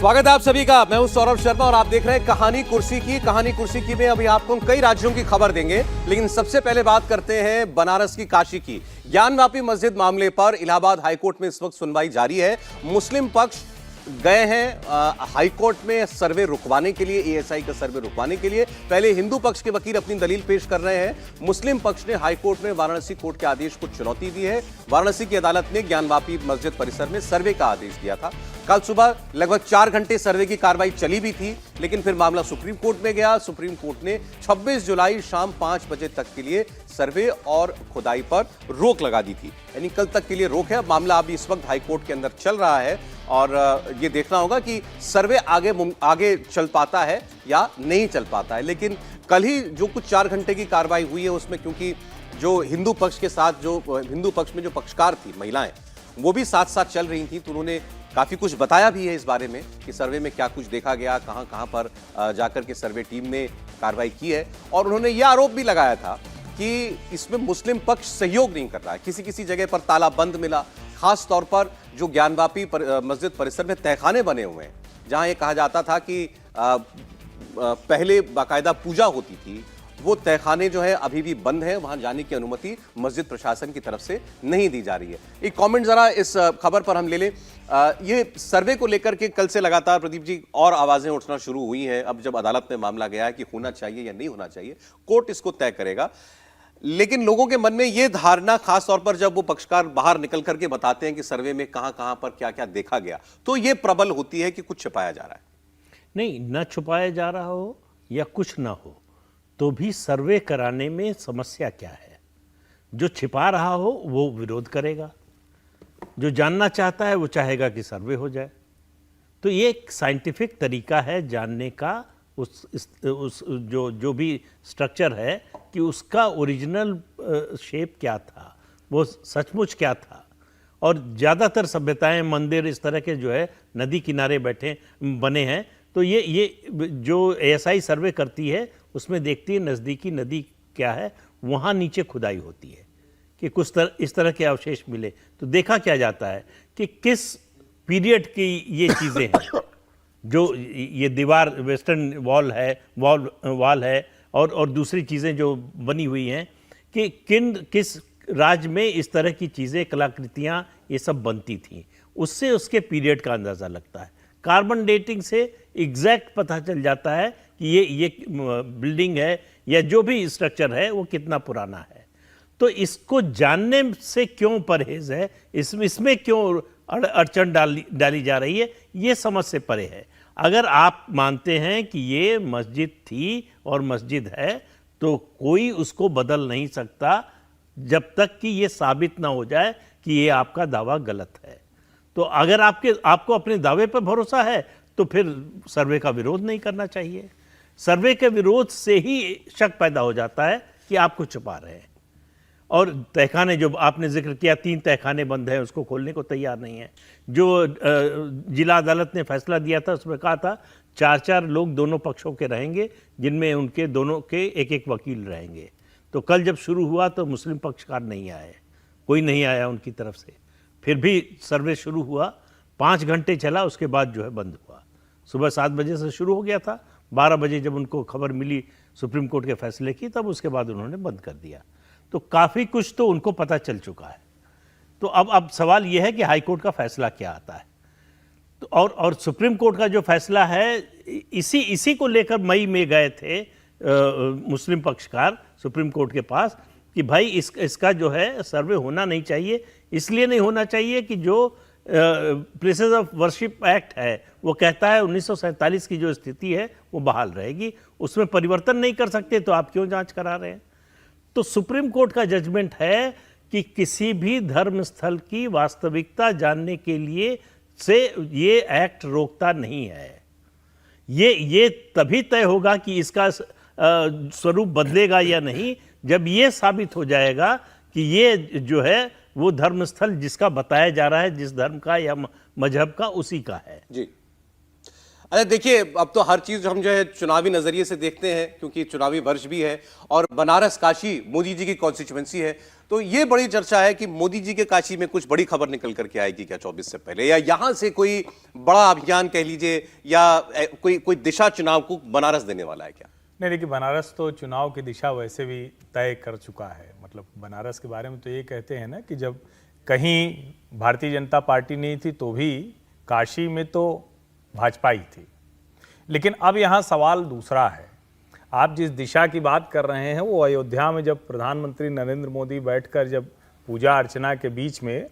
स्वागत है आप सभी का। मैं हूं सौरभ शर्मा और आप देख रहे हैं कहानी कुर्सी की में अभी आपको कई राज्यों की खबर देंगे, लेकिन सबसे पहले बात करते हैं बनारस की, काशी की। ज्ञानवापी मस्जिद मामले पर इलाहाबाद हाईकोर्ट में इस वक्त सुनवाई जारी है। मुस्लिम पक्ष गए हैं हाईकोर्ट में सर्वे रुकवाने के लिए, एएसआई का सर्वे रुकवाने के लिए। पहले हिंदू पक्ष के वकील अपनी दलील पेश कर रहे हैं। मुस्लिम पक्ष ने हाईकोर्ट में वाराणसी कोर्ट के आदेश को चुनौती दी है। वाराणसी की अदालत ने ज्ञानवापी मस्जिद परिसर में सर्वे का आदेश दिया था। कल सुबह लगभग 4 घंटे सर्वे की कार्रवाई चली भी थी, लेकिन फिर मामला सुप्रीम कोर्ट में गया। सुप्रीम कोर्ट ने 26 जुलाई शाम 5 बजे तक के लिए सर्वे और खुदाई पर रोक लगा दी थी, यानी कल तक के लिए रोक है। मामला अभी इस वक्त हाईकोर्ट के अंदर चल रहा है और ये देखना होगा कि सर्वे आगे चल पाता है या नहीं चल पाता है। लेकिन कल ही जो कुछ 4 घंटे की कार्रवाई हुई है उसमें, क्योंकि जो हिंदू पक्ष के साथ, जो हिंदू पक्ष में जो पक्षकार थी महिलाएं, वो भी साथ साथ चल रही थी, तो उन्होंने काफी कुछ बताया भी है इस बारे में कि सर्वे में क्या कुछ देखा गया, कहां कहां पर जाकर के सर्वे टीम ने कार्रवाई की है। और उन्होंने यह आरोप भी लगाया था कि इसमें मुस्लिम पक्ष सहयोग नहीं कर रहा है। किसी किसी जगह पर ताला बंद मिला, खास तौर पर जो ज्ञानवापी मस्जिद परिसर में तहखाने बने हुए हैं, जहां ये कहा जाता था कि पहले बाकायदा पूजा होती थी, वो तहखाने जो है अभी भी बंद है। वहां जाने की अनुमति मस्जिद प्रशासन की तरफ से नहीं दी जा रही है। एक कमेंट जरा इस खबर पर हम ले लें। ये सर्वे को लेकर के कल से लगातार प्रदीप जी और आवाजें उठना शुरू हुई हैं। अब जब अदालत में मामला गया है कि होना चाहिए या नहीं होना चाहिए, कोर्ट इसको तय करेगा। लेकिन लोगों के मन में यह धारणा, खास तौर पर जब वो पक्षकार बाहर निकल करके बताते हैं कि सर्वे में कहां कहां पर क्या क्या देखा गया, तो यह प्रबल होती है कि कुछ छिपाया जा रहा है। नहीं, न छुपाया जा रहा हो या कुछ ना हो, तो भी सर्वे कराने में समस्या क्या है? जो छिपा रहा हो वो विरोध करेगा, जो जानना चाहता है वो चाहेगा कि सर्वे हो जाए। तो ये एक साइंटिफिक तरीका है जानने का, उस जो भी स्ट्रक्चर है कि उसका ओरिजिनल शेप क्या था, वो सचमुच क्या था। और ज़्यादातर सभ्यताएं, मंदिर इस तरह के जो है नदी किनारे बने हैं, तो ये जो एएसआई सर्वे करती है उसमें देखती है नज़दीकी नदी क्या है, वहाँ नीचे खुदाई होती है कि कुछ इस तरह के अवशेष मिले। तो देखा क्या जाता है कि किस पीरियड की ये चीज़ें हैं। जो ये दीवार, वेस्टर्न वॉल है और दूसरी चीज़ें जो बनी हुई हैं कि किस राज्य में इस तरह की चीज़ें, कलाकृतियाँ ये सब बनती थीं, उससे उसके पीरियड का अंदाज़ा लगता है। कार्बन डेटिंग से एग्जैक्ट पता चल जाता है कि ये बिल्डिंग है या जो भी स्ट्रक्चर है वो कितना पुराना है। तो इसको जानने से क्यों परहेज है, इसमें क्यों अड़चन डाली जा रही है, ये समझ से परे है। अगर आप मानते हैं कि ये मस्जिद थी और मस्जिद है, तो कोई उसको बदल नहीं सकता जब तक कि ये साबित ना हो जाए कि ये आपका दावा गलत है। तो अगर आपको अपने दावे पर भरोसा है तो फिर सर्वे का विरोध नहीं करना चाहिए। सर्वे के विरोध से ही शक पैदा हो जाता है कि आप कुछ छुपा रहे हैं। और तहखाने जो आपने जिक्र किया, 3 तहखाने बंद हैं, उसको खोलने को तैयार नहीं है। जो जिला अदालत ने फैसला दिया था उसमें कहा था 4-4 लोग दोनों पक्षों के रहेंगे, जिनमें उनके दोनों के एक वकील रहेंगे। तो कल जब शुरू हुआ तो मुस्लिम पक्षकार नहीं आए, कोई नहीं आया उनकी तरफ से। फिर भी सर्वे शुरू हुआ, 5 घंटे चला, उसके बाद जो है बंद हुआ। सुबह 7 बजे से शुरू हो गया था, 12 बजे जब उनको खबर मिली सुप्रीम कोर्ट के फैसले की, तब उसके बाद उन्होंने बंद कर दिया। तो काफ़ी कुछ तो उनको पता चल चुका है। तो अब सवाल यह है कि हाई कोर्ट का फैसला क्या आता है। तो और सुप्रीम कोर्ट का जो फैसला है, इसी को लेकर मई में गए थे मुस्लिम पक्षकार सुप्रीम कोर्ट के पास कि भाई इसका जो है सर्वे होना नहीं चाहिए। इसलिए नहीं होना चाहिए कि जो प्लेसेस ऑफ वर्शिप एक्ट है वो कहता है 1947 की जो स्थिति है वो बहाल रहेगी, उसमें परिवर्तन नहीं कर सकते, तो आप क्यों जांच करा रहे हैं? तो सुप्रीम कोर्ट का जजमेंट है कि किसी भी धर्म स्थल की वास्तविकता जानने के लिए से ये एक्ट रोकता नहीं है। ये तभी तय होगा कि इसका स्वरूप बदलेगा या नहीं, जब ये साबित हो जाएगा कि ये जो है वो धर्मस्थल जिसका बताया जा रहा है, जिस धर्म का या मजहब का, उसी का है। जी, अच्छा देखिए, अब तो हर चीज हम जो है चुनावी नजरिए से देखते हैं, क्योंकि चुनावी वर्ष भी है और बनारस काशी मोदी जी की कॉन्स्टिट्यूएंसी है। तो ये बड़ी चर्चा है कि मोदी जी के काशी में कुछ बड़ी खबर निकल करके आएगी क्या 24 से पहले, या यहां से कोई बड़ा अभियान कह लीजिए, या कोई दिशा चुनाव को बनारस देने वाला है क्या? नहीं, देखिए बनारस तो चुनाव की दिशा वैसे भी तय कर चुका है। मतलब बनारस के बारे में तो ये कहते हैं ना कि जब कहीं भारतीय जनता पार्टी नहीं थी तो भी काशी में तो भाजपा ही थी। लेकिन अब यहाँ सवाल दूसरा है। आप जिस दिशा की बात कर रहे हैं वो अयोध्या में जब प्रधानमंत्री नरेंद्र मोदी बैठकर जब पूजा अर्चना के बीच में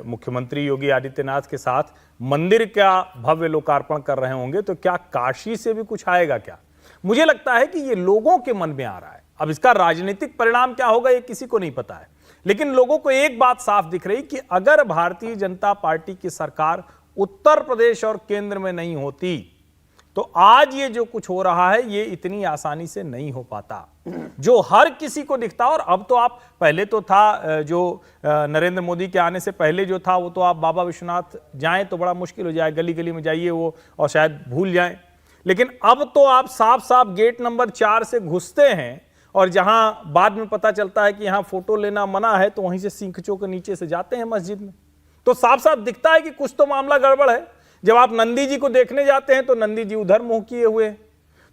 मुख्यमंत्री योगी आदित्यनाथ के साथ मंदिर का भव्य लोकार्पण कर रहे होंगे, तो क्या काशी से भी कुछ आएगा क्या? मुझे लगता है कि ये लोगों के मन में आ रहा है। अब इसका राजनीतिक परिणाम क्या होगा ये किसी को नहीं पता है, लेकिन लोगों को एक बात साफ दिख रही कि अगर भारतीय जनता पार्टी की सरकार उत्तर प्रदेश और केंद्र में नहीं होती तो आज ये जो कुछ हो रहा है ये इतनी आसानी से नहीं हो पाता, जो हर किसी को दिखता। और अब तो आप, पहले तो था जो नरेंद्र मोदी के आने से पहले जो था वो तो आप बाबा विश्वनाथ जाएं तो बड़ा मुश्किल हो जाए, गली गली में जाइए वो और शायद भूल जाएं। लेकिन अब तो आप साफ साफ गेट नंबर 4 से घुसते हैं और जहां बाद में पता चलता है कि यहां फोटो लेना मना है, तो वहीं से सींखचों के नीचे से जाते हैं मस्जिद में। तो साफ साफ दिखता है कि कुछ तो मामला गड़बड़ है। जब आप नंदी जी को देखने जाते हैं तो नंदी जी उधर मुंह किए हुए हैं।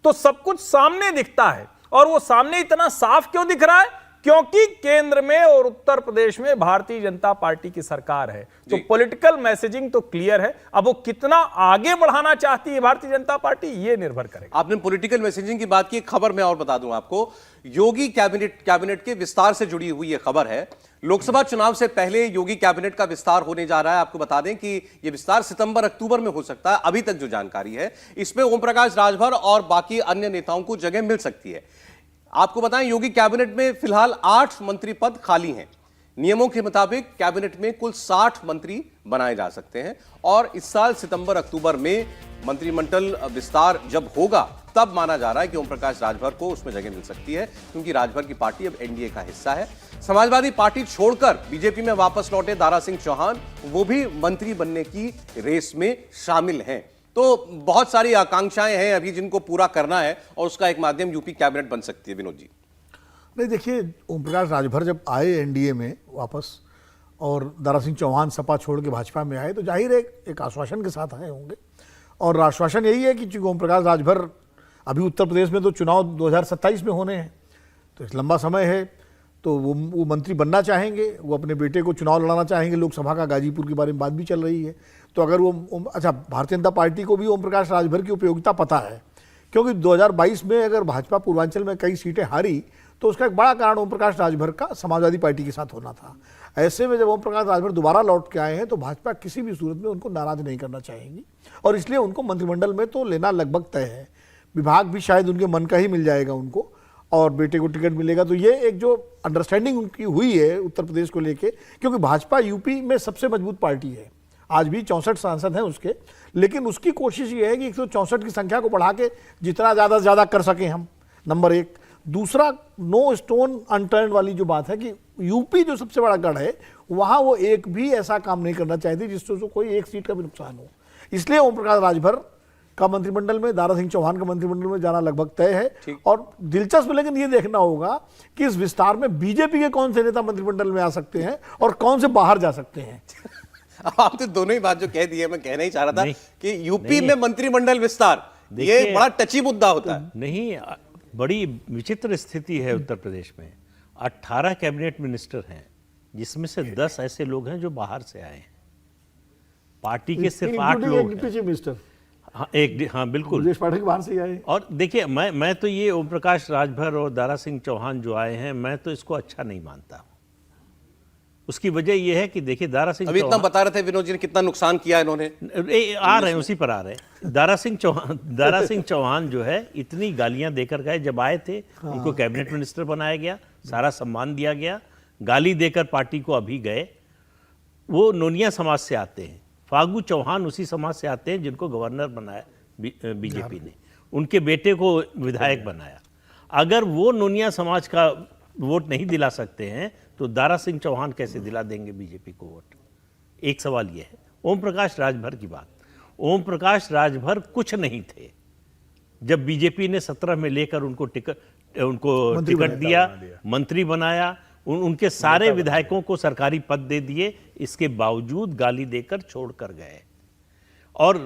तो सब कुछ सामने दिखता है, और वो सामने इतना साफ क्यों दिख रहा है? क्योंकि केंद्र में और उत्तर प्रदेश में भारतीय जनता पार्टी की सरकार है। तो पॉलिटिकल मैसेजिंग तो क्लियर है। अब वो कितना आगे बढ़ाना चाहती है भारतीय जनता पार्टी, ये निर्भर करेगा। आपने पॉलिटिकल मैसेजिंग की बात की, खबर मैं और बता दूं आपको, योगी कैबिनेट के विस्तार से जुड़ी हुई यह खबर है। लोकसभा चुनाव से पहले योगी कैबिनेट का विस्तार होने जा रहा है। आपको बता दें कि यह विस्तार सितंबर अक्टूबर में हो सकता है, अभी तक जो जानकारी है। इसमें ओम प्रकाश राजभर और बाकी अन्य नेताओं को जगह मिल सकती है। आपको बताएं, योगी कैबिनेट में फिलहाल 8 मंत्री पद खाली हैं। नियमों के मुताबिक कैबिनेट में कुल 60 मंत्री बनाए जा सकते हैं, और इस साल सितंबर अक्टूबर में मंत्रिमंडल विस्तार जब होगा तब माना जा रहा है कि ओम प्रकाश राजभर को उसमें जगह मिल सकती है, क्योंकि राजभर की पार्टी अब एनडीए का हिस्सा है। समाजवादी पार्टी छोड़कर बीजेपी में वापस लौटे दारा सिंह चौहान, वो भी मंत्री बनने की रेस में शामिल हैं। तो बहुत सारी आकांक्षाएं हैं अभी जिनको पूरा करना है, और उसका एक माध्यम यूपी कैबिनेट बन सकती है। विनोद जी, नहीं देखिए, ओम प्रकाश राजभर जब आए एनडीए में वापस और दारा सिंह चौहान सपा छोड़ के भाजपा में आए, तो जाहिर है एक आश्वासन के साथ आए होंगे। और आश्वासन यही है कि चूंकि ओम प्रकाश राजभर अभी उत्तर प्रदेश में तो चुनाव 2027 में होने हैं, तो इस लंबा समय है, तो वो मंत्री बनना चाहेंगे। वो अपने बेटे को चुनाव लड़ाना चाहेंगे लोकसभा का। गाजीपुर के बारे में बात भी चल रही है। तो अगर वो अच्छा, भारतीय जनता पार्टी को भी ओम प्रकाश राजभर की उपयोगिता पता है, क्योंकि 2022 में अगर भाजपा पूर्वांचल में कई सीटें हारी तो उसका एक बड़ा कारण ओम प्रकाश राजभर का समाजवादी पार्टी के साथ होना था। ऐसे में जब ओम प्रकाश राजभर दोबारा लौट के आए हैं तो भाजपा किसी भी सूरत में उनको नाराज नहीं करना चाहेंगी, और इसलिए उनको मंत्रिमंडल में तो लेना लगभग तय है। विभाग भी शायद उनके मन का ही मिल जाएगा उनको, और बेटे को टिकट मिलेगा। तो ये एक जो अंडरस्टैंडिंग उनकी हुई है उत्तर प्रदेश को लेके, क्योंकि भाजपा यूपी में सबसे मजबूत पार्टी है। आज भी 64 सांसद हैं उसके, लेकिन उसकी कोशिश ये है कि 164 की संख्या को बढ़ा के जितना ज़्यादा से ज़्यादा कर सकें हम, नंबर एक। दूसरा, नो स्टोन अनटर्न वाली जो बात है कि यूपी जो सबसे बड़ा गढ़ है, वहाँ वो एक भी ऐसा काम नहीं करना चाहती जिससे उसको कोई एक सीट का भी नुकसान हो। इसलिए ओम प्रकाश राजभर का मंत्रिमंडल में, दारा सिंह चौहान का मंत्रिमंडल में जाना लगभग तय है। और दिलचस्प लेकिन ये देखना होगा कि इस विस्तार में बीजेपी के कौन से नेता मंत्रिमंडल में आ सकते हैं और कौन से बाहर जा सकते हैं। आप तो दोनों ही बात जो कह दी है, मैं कहना ही चाह रहा था कि यूपी में मंत्रिमंडल विस्तार ये बड़ा टची मुद्दा होता है। नहीं, बड़ी विचित्र स्थिति है उत्तर प्रदेश में। 18 कैबिनेट मिनिस्टर हैं, जिसमें से 10 ऐसे लोग हैं जो बाहर से आए हैं। पार्टी के सिर्फ 8 लोग हैं। डिप्टी चीफ मिनिस्टर, हाँ बिल्कुल, प्रदेश पार्टी के बाहर से ही आए। और देखिए, मैं तो ये ओम प्रकाश राजभर और दारा सिंह चौहान जो आए हैं, मैं तो इसको अच्छा नहीं मानता। उसकी वजह यह है कि देखिए, दारा सिंह अभी इतना बता रहे थे विनोद जी ने कितना नुकसान किया इन्होंने। आ रहे हैं, उसी पर आ रहे हैं। दारा सिंह चौहान जो है, इतनी गालियां देकर गए। जब आए थे उनको कैबिनेट मिनिस्टर बनाया गया, सारा सम्मान दिया गया। गाली देकर पार्टी को अभी गए। वो नोनिया समाज से आते हैं। फागू चौहान उसी समाज से आते हैं जिनको गवर्नर बनाया बीजेपी ने, उनके बेटे को विधायक बनाया। अगर वो नोनिया समाज का वोट नहीं दिला सकते हैं तो दारा सिंह चौहान कैसे दिला देंगे बीजेपी को वोट? एक सवाल यह है। ओम प्रकाश राजभर की बात, ओम प्रकाश राजभर कुछ नहीं थे जब बीजेपी ने 17 में लेकर उनको टिकट दिया, मंत्री बनाया, उनके सारे विधायकों को सरकारी पद दे दिए, इसके बावजूद गाली देकर छोड़कर गए। और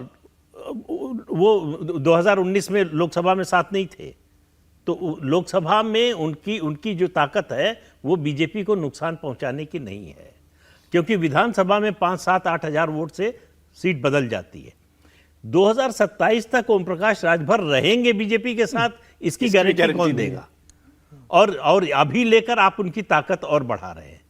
वो 2019 में लोकसभा में साथ नहीं थे, तो लोकसभा में उनकी जो ताकत है वो बीजेपी को नुकसान पहुंचाने की नहीं है, क्योंकि विधानसभा में 5-7-8 हजार वोट से सीट बदल जाती है। 2027 तक ओम प्रकाश राजभर रहेंगे बीजेपी के साथ, इसकी गारंटी कौन देगा? और अभी लेकर आप उनकी ताकत और बढ़ा रहे हैं,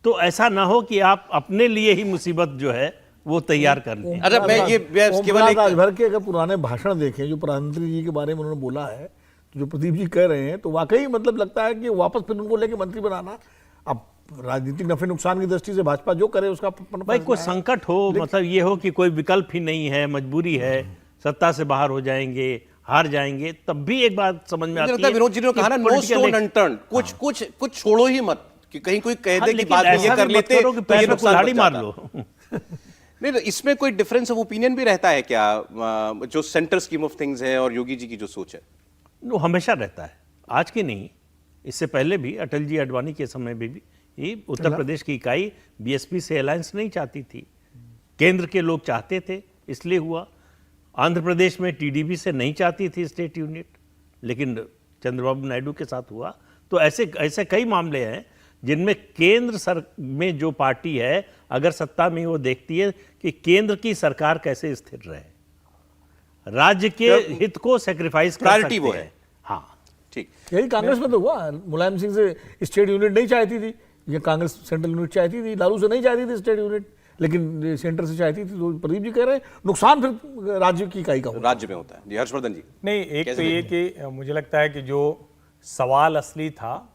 तो ऐसा ना हो कि आप अपने लिए ही मुसीबत जो है वो तैयार कर लें। अच्छा, मैं केवल एक राजभर के अगर पुराने भाषण देखें जो प्रधानमंत्री जी के बारे में उन्होंने बोला है, तो जो प्रदीप जी कह रहे हैं, तो वाकई मतलब लगता है कि वापस फिर उनको लेके मंत्री बनाना, अब राजनीतिक नफे नुकसान की दृष्टि से भाजपा जो करे उसका भाई कोई संकट हो, मतलब ये हो कि कोई विकल्प ही नहीं है, मजबूरी है, सत्ता से बाहर हो जाएंगे, हार जाएंगे, तब भी एक बात समझ में आती है। विनोद जी ने कहा ना, नो स्टोन अनटर्न्ड, कुछ छोड़ो ही मत कि कहीं कोई कह दे कि बाद में ये कर लेते तो ये नुकसान मार लो। नहीं, तो इसमें कोई डिफरेंस ऑफ ओपिनियन भी रहता है क्या, जो सेंटर स्कीम ऑफ थिंग्स है और योगी जी की जो सोच है? वो हमेशा रहता है, आज की नहीं, इससे पहले भी अटल जी अडवाणी के समय में भी ये उत्तर प्रदेश की इकाई बीएसपी से अलायंस नहीं चाहती थी, केंद्र के लोग चाहते थे इसलिए हुआ। आंध्र प्रदेश में टीडीपी से नहीं चाहती थी स्टेट यूनिट, लेकिन चंद्रबाबू नायडू के साथ हुआ। तो ऐसे कई मामले हैं जिनमें केंद्र में जो पार्टी है, अगर सत्ता में वो देखती है कि केंद्र की सरकार कैसे स्थिर रहे, राज्य के हित को सेक्रीफाइस कर सकते वो है। हैं। हाँ, ठीक, यही कांग्रेस में तो हुआ, मुलायम सिंह से स्टेट यूनिट नहीं चाहती थी, ये कांग्रेस सेंट्रल यूनिट चाहती थी, लालू से नहीं चाहती थी स्टेट यूनिट, लेकिन सेंटर से चाहती थी। तो प्रदीप जी कह रहे हैं नुकसान फिर राज्य की इकाई का होता है, राज्य में होता है। जी हर्षवर्धन जी। नहीं, एक तो ये कि मुझे लगता है कि जो सवाल असली था,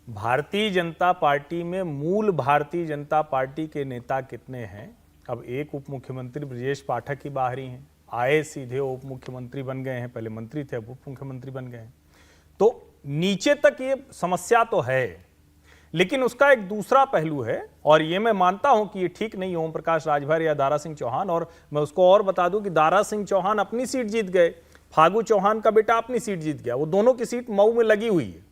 भारतीय जनता पार्टी में मूल भारतीय जनता पार्टी के नेता कितने हैं? अब एक उप मुख्यमंत्री ब्रजेश पाठक ही बाहरी हैं, आए सीधे उप मुख्यमंत्री बन गए हैं, पहले मंत्री थे अब उप मुख्यमंत्री बन गए हैं। तो नीचे तक ये समस्या तो है, लेकिन उसका एक दूसरा पहलू है, और ये मैं मानता हूं कि ये ठीक नहीं ओम प्रकाश राजभर या दारा सिंह चौहान। और मैं उसको और बता दूं कि दारा सिंह चौहान अपनी सीट जीत गए, फागू चौहान का बेटा अपनी सीट जीत गया, वो दोनों की सीट मऊ में लगी हुई है।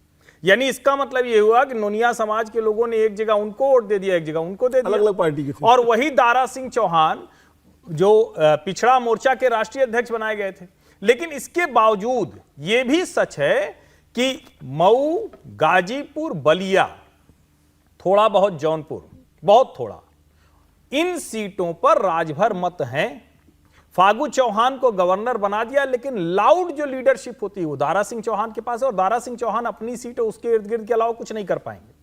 यानी इसका मतलब ये हुआ कि नोनिया समाज के लोगों ने एक जगह उनको वोट दे दिया, एक जगह उनको दे दिया, अलग अलग पार्टी की थी। और वही दारा सिंह चौहान जो पिछड़ा मोर्चा के राष्ट्रीय अध्यक्ष बनाए गए थे। लेकिन इसके बावजूद ये भी सच है कि मऊ, गाजीपुर, बलिया, थोड़ा बहुत जौनपुर, बहुत थोड़ा, इन सीटों पर राजभर मत हैं। फागू चौहान को गवर्नर बना दिया, लेकिन लाउड जो लीडरशिप होती है वो दारा सिंह चौहान के पास है, और दारा सिंह चौहान अपनी सीट उसके इर्द गिर्द के अलावा कुछ नहीं कर पाएंगे।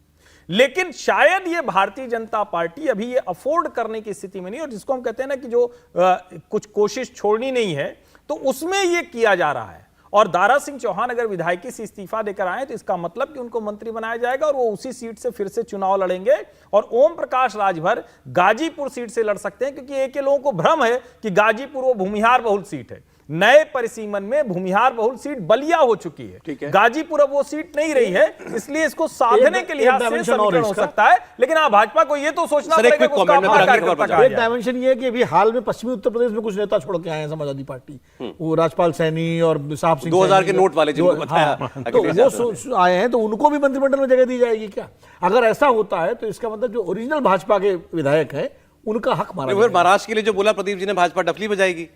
लेकिन शायद ये भारतीय जनता पार्टी अभी ये अफोर्ड करने की स्थिति में नहीं, और जिसको हम कहते हैं ना कि जो कुछ कोशिश छोड़नी नहीं है, तो उसमें ये किया जा रहा है। और दारा सिंह चौहान अगर विधायकी से इस्तीफा देकर आए तो इसका मतलब कि उनको मंत्री बनाया जाएगा और वो उसी सीट से फिर से चुनाव लड़ेंगे। और ओम प्रकाश राजभर गाजीपुर सीट से लड़ सकते हैं, क्योंकि एक लोगों को भ्रम है कि गाजीपुर वो भूमिहार बहुल सीट है। नए परिसीमन में भूमिहार बहुल सीट बलिया हो चुकी है, गाजीपुर अब वो सीट नहीं रही है, इसलिए इसको साधने के लिहाज से समीकरण हो सकता है। लेकिन हाँ, भाजपा को ये तो सोचना पड़ेगा कि उसका अपना कार्यकर्ता कहाँ एक डायमेंशन ये है कि अभी हाल में पश्चिमी उत्तर प्रदेश में कुछ नेता छोड़ के आए हैं समाजवादी पार्टी, वो राजपाल सैनी और साहब सिंह 2000 के नोट वाले जिनको बताया, तो वो आए हैं, तो उनको भी मंत्रिमंडल में जगह दी जाएगी क्या? अगर ऐसा होता है तो इसका मतलब जो ओरिजिनल भाजपा के विधायक हैं उनका हक मारा जाएगा। महाराष्ट्र के लिए जो बोला प्रदीप जी ने, भाजपा डफली बजाएगी।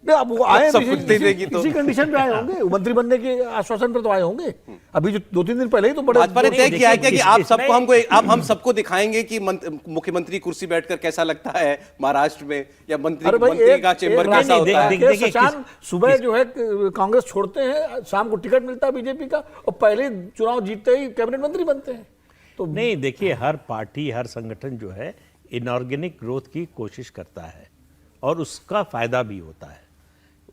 अब वो आए सब कुछ दे देगी तो इसी कंडीशन पे आए होंगे, मंत्री बनने के आश्वासन पर तो आए होंगे। अभी जो 2-3 दिन पहले ही तो बड़े भाजपा ने तय किया है कि आप सबको हम सबको दिखाएंगे कि मुख्यमंत्री कुर्सी बैठकर कैसा लगता है महाराष्ट्र में, या मंत्री का चेंबर कैसा होता है। शशांक सुबह जो है कांग्रेस छोड़ते हैं, शाम को टिकट मिलता है बीजेपी का, और पहले चुनाव जीतते ही कैबिनेट मंत्री बनते हैं। तो नहीं, देखिए, हर पार्टी, हर संगठन जो है इनऑर्गेनिक ग्रोथ की कोशिश करता है और उसका फायदा भी होता है।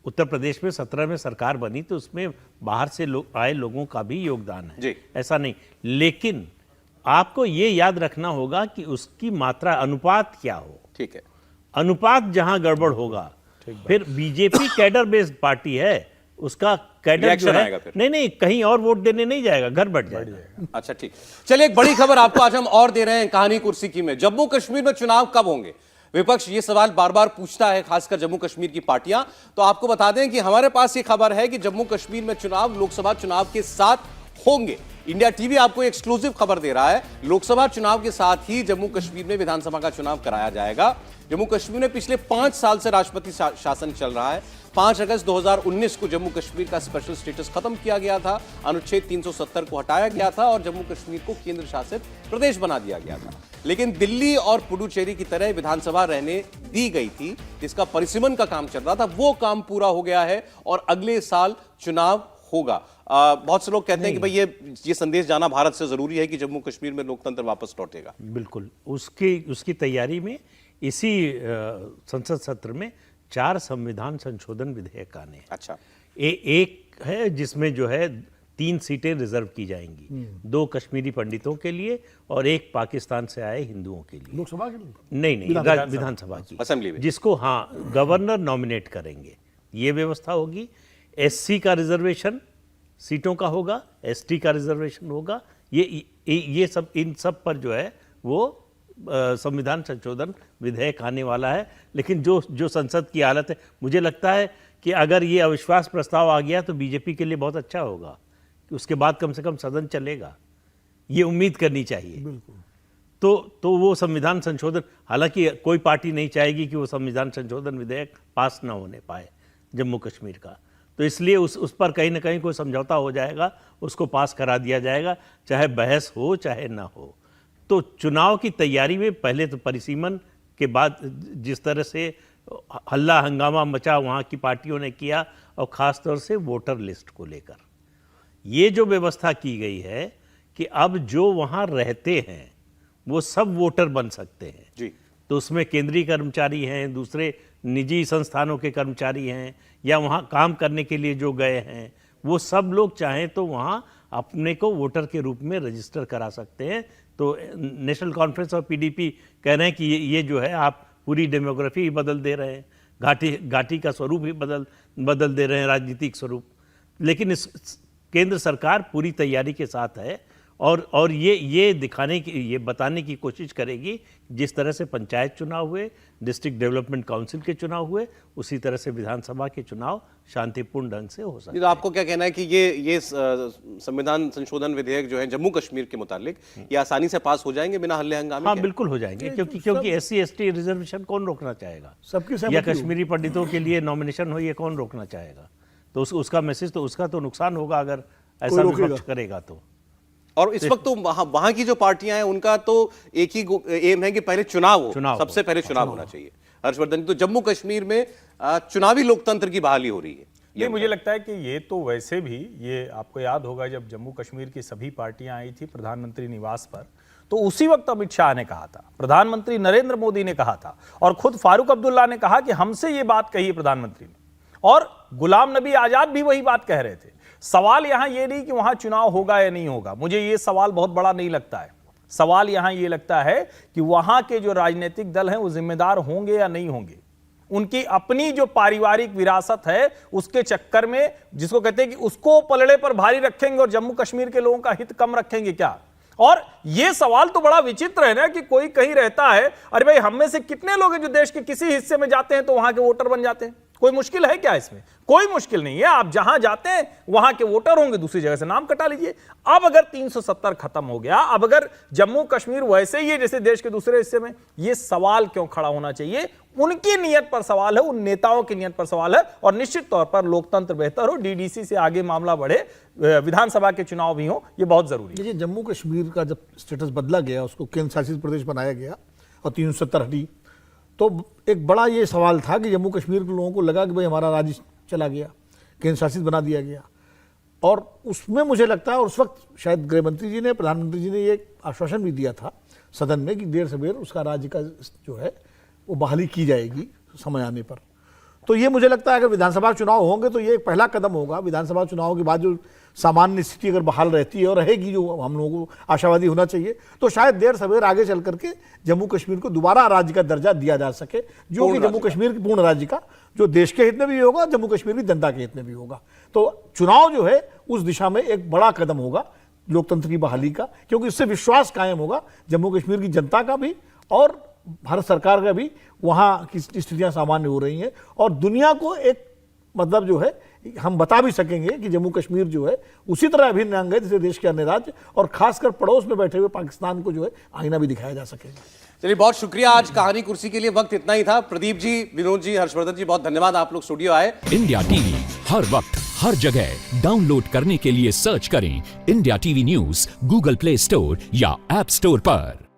उत्तर प्रदेश में 17 में सरकार बनी तो उसमें बाहर से आए लोगों का भी योगदान है, ऐसा नहीं। लेकिन आपको ये याद रखना होगा कि उसकी मात्रा, अनुपात क्या हो। ठीक है, अनुपात जहां गड़बड़ होगा, फिर बीजेपी कैडर बेस्ड पार्टी है, उसका कैडर जो है नहीं कहीं और वोट देने नहीं जाएगा, घर बैठ जाएगा। अच्छा, ठीक। चलिए, एक बड़ी खबर आपको आज हम और दे रहे हैं कहानी कुर्सी की में। जम्मू कश्मीर में चुनाव कब होंगे? विपक्ष ये सवाल बार बार पूछता है, खासकर जम्मू कश्मीर की पार्टियां। तो आपको बता दें कि हमारे पास ये खबर है कि जम्मू कश्मीर में चुनाव लोकसभा चुनाव के साथ होंगे। इंडिया टीवी आपको एक्सक्लूसिव खबर दे रहा है, लोकसभा चुनाव के साथ ही जम्मू कश्मीर में विधानसभा का चुनाव कराया जाएगा। जम्मू कश्मीर में पिछले 5 साल से राष्ट्रपति शासन चल रहा है। 5 अगस्त 2019 को जम्मू कश्मीर का स्पेशल स्टेटस खत्म किया गया था, अनुच्छेद 370 को हटाया गया था और जम्मू कश्मीर को केंद्र शासित प्रदेश बना दिया गया था। लेकिन दिल्ली और पुडुचेरी की तरह विधानसभा रहने दी गई थी, जिसका परिसीमन का काम चल रहा था, वो काम पूरा हो गया है और अगले साल चुनाव होगा। बहुत से लोग कहते हैं कि भाई ये संदेश जाना भारत से जरूरी है कि जम्मू कश्मीर में लोकतंत्र वापस लौटेगा। बिल्कुल, उसकी तैयारी में इसी संसद सत्र में 4 संविधान संशोधन विधेयक आने हैं। अच्छा, एक है जिसमें जो है 3 सीटें रिजर्व की जाएंगी, 2 कश्मीरी पंडितों के लिए और 1 पाकिस्तान से आए हिंदुओं के लिए। लोकसभा के लिए नहीं, विधानसभा की, असेंबली में, जिसको गवर्नर नॉमिनेट करेंगे, ये व्यवस्था होगी। एससी का रिजर्वेशन सीटों का होगा, एसटी का रिजर्वेशन होगा। ये सब, इन सब पर जो है वो संविधान संशोधन विधेयक आने वाला है। लेकिन जो संसद की हालत है, मुझे लगता है कि अगर ये अविश्वास प्रस्ताव आ गया तो बीजेपी के लिए बहुत अच्छा होगा कि उसके बाद कम से कम सदन चलेगा, ये उम्मीद करनी चाहिए। बिल्कुल। तो वो संविधान संशोधन, हालांकि कोई पार्टी नहीं चाहेगी कि वो संविधान संशोधन विधेयक पास ना होने पाए जम्मू कश्मीर का, तो इसलिए उस पर कहीं ना कहीं कोई समझौता हो जाएगा, उसको पास करा दिया जाएगा, चाहे बहस हो चाहे ना हो। तो चुनाव की तैयारी में पहले तो परिसीमन के बाद जिस तरह से हल्ला हंगामा मचा वहाँ की पार्टियों ने किया, और ख़ास तौर से वोटर लिस्ट को लेकर ये जो व्यवस्था की गई है कि अब जो वहाँ रहते हैं वो सब वोटर बन सकते हैं जी। तो उसमें केंद्रीय कर्मचारी हैं, दूसरे निजी संस्थानों के कर्मचारी हैं, या वहाँ काम करने के लिए जो गए हैं, वो सब लोग चाहें तो वहाँ अपने को वोटर के रूप में रजिस्टर करा सकते हैं। तो नेशनल कॉन्फ्रेंस और पीडीपी कह रहे हैं कि ये जो है आप पूरी डेमोग्राफी ही बदल दे रहे हैं, घाटी का स्वरूप ही बदल दे रहे हैं, राजनीतिक स्वरूप। लेकिन केंद्र सरकार पूरी तैयारी के साथ है और ये बताने की कोशिश करेगी, जिस तरह से पंचायत चुनाव हुए, डिस्ट्रिक्ट डेवलपमेंट काउंसिल के चुनाव हुए, उसी तरह से विधानसभा के चुनाव शांतिपूर्ण ढंग से हो सकते। तो आपको क्या कहना है कि ये संविधान संशोधन विधेयक जो है जम्मू कश्मीर के मुतालिक ये आसानी से पास हो जाएंगे बिना हल्ले हंगामे के? हाँ, बिल्कुल हो जाएंगे, क्योंकि SC ST रिजर्वेशन कौन रोकना चाहेगा? सबकी या कश्मीरी पंडितों के लिए नॉमिनेशन हो, ये कौन रोकना चाहेगा? तो उसका मैसेज, तो उसका तो नुकसान होगा अगर ऐसा विपक्ष करेगा तो। और इस वक्त तो वहां की जो पार्टियां हैं उनका तो एक ही एम है कि पहले चुनाव हो, सबसे पहले चुनाव होना चाहिए। हर्षवर्धन, तो जम्मू कश्मीर में चुनावी लोकतंत्र की बहाली हो रही है। ये मुझे लगता है कि ये तो वैसे भी, ये आपको याद होगा जब जम्मू कश्मीर की सभी पार्टियां आई थी प्रधानमंत्री निवास पर, तो उसी वक्त अमित शाह ने कहा था, प्रधानमंत्री नरेंद्र मोदी ने कहा था, और खुद फारूक अब्दुल्ला ने कहा कि हमसे ये बात कही है प्रधानमंत्री ने, और गुलाम नबी आजाद भी वही बात कह रहे थे। सवाल यहां ये नहीं कि वहां चुनाव होगा या नहीं होगा, मुझे ये सवाल बहुत बड़ा नहीं लगता है। सवाल यहां ये लगता है कि वहां के जो राजनीतिक दल हैं वो जिम्मेदार होंगे या नहीं होंगे। उनकी अपनी जो पारिवारिक विरासत है उसके चक्कर में, जिसको कहते हैं कि उसको पलड़े पर भारी रखेंगे और जम्मू कश्मीर के लोगों का हित कम रखेंगे क्या? और यह सवाल तो बड़ा विचित्र है ना कि कोई कहीं रहता है, अरे भाई हम में से कितने लोग हैं जो देश के किसी हिस्से में जाते हैं तो वहां के वोटर बन जाते हैं? कोई मुश्किल है क्या इसमें? कोई मुश्किल नहीं है। आप जहां जाते हैं वहां के वोटर होंगे, दूसरी जगह से नाम कटा लीजिए। अब अगर 370 खत्म हो गया, अब अगर जम्मू कश्मीर वैसे ही है जैसे देश के दूसरे हिस्से में, यह सवाल क्यों खड़ा होना चाहिए? उनकी नीयत पर सवाल है, उन नेताओं की नीयत पर सवाल है, और निश्चित तौर पर लोकतंत्र बेहतर हो, डीडीसी से आगे मामला बढ़े, विधानसभा के चुनाव भी हो, यह बहुत जरूरी है। देखिए, जम्मू कश्मीर का जब स्टेटस बदला गया, उसको केंद्र शासित प्रदेश बनाया गया और 370 हटी, तो एक बड़ा ये सवाल था कि जम्मू कश्मीर के लोगों को लगा कि भाई हमारा राज्य चला गया, केंद्र शासित बना दिया गया। और उसमें मुझे लगता है, और उस वक्त शायद गृह मंत्री जी ने, प्रधानमंत्री जी ने ये आश्वासन भी दिया था सदन में कि देर से देर उसका राज्य का जो है वो बहाली की जाएगी समय आने पर। तो ये मुझे लगता है अगर विधानसभा चुनाव होंगे तो ये एक पहला कदम होगा। विधानसभा चुनाव के बाद जो सामान्य स्थिति अगर बहाल रहती है और रहेगी, जो हम लोगों को आशावादी होना चाहिए, तो शायद देर सवेर आगे चल करके जम्मू कश्मीर को दोबारा राज्य का दर्जा दिया जा सके, जो कि जम्मू कश्मीर के पूर्ण राज्य का, जो देश के हित में भी होगा, जम्मू कश्मीर की जनता के हित में भी होगा। तो चुनाव जो है उस दिशा में एक बड़ा कदम होगा लोकतंत्र की बहाली का, क्योंकि इससे विश्वास कायम होगा जम्मू कश्मीर की जनता का भी और भारत सरकार का भी वहाँ की स्थितियां सामान्य हो रही हैं और दुनिया को एक मतलब जो है हम बता भी सकेंगे कि जम्मू कश्मीर जो है उसी तरह अभिन्न अंग है जैसे देश के अन्य राज्य, और खासकर पड़ोस में बैठे हुए पाकिस्तान को जो है आईना भी दिखाया जा सकेगा। चलिए, बहुत शुक्रिया। आज कहानी कुर्सी के लिए वक्त इतना ही था। प्रदीप जी, विनोद जी, हर्षवर्धन जी, बहुत धन्यवाद, आप लोग स्टूडियो आए। इंडिया टीवी हर वक्त हर जगह डाउनलोड करने के लिए सर्च करें India TV news Google play store या ऐप स्टोर पर।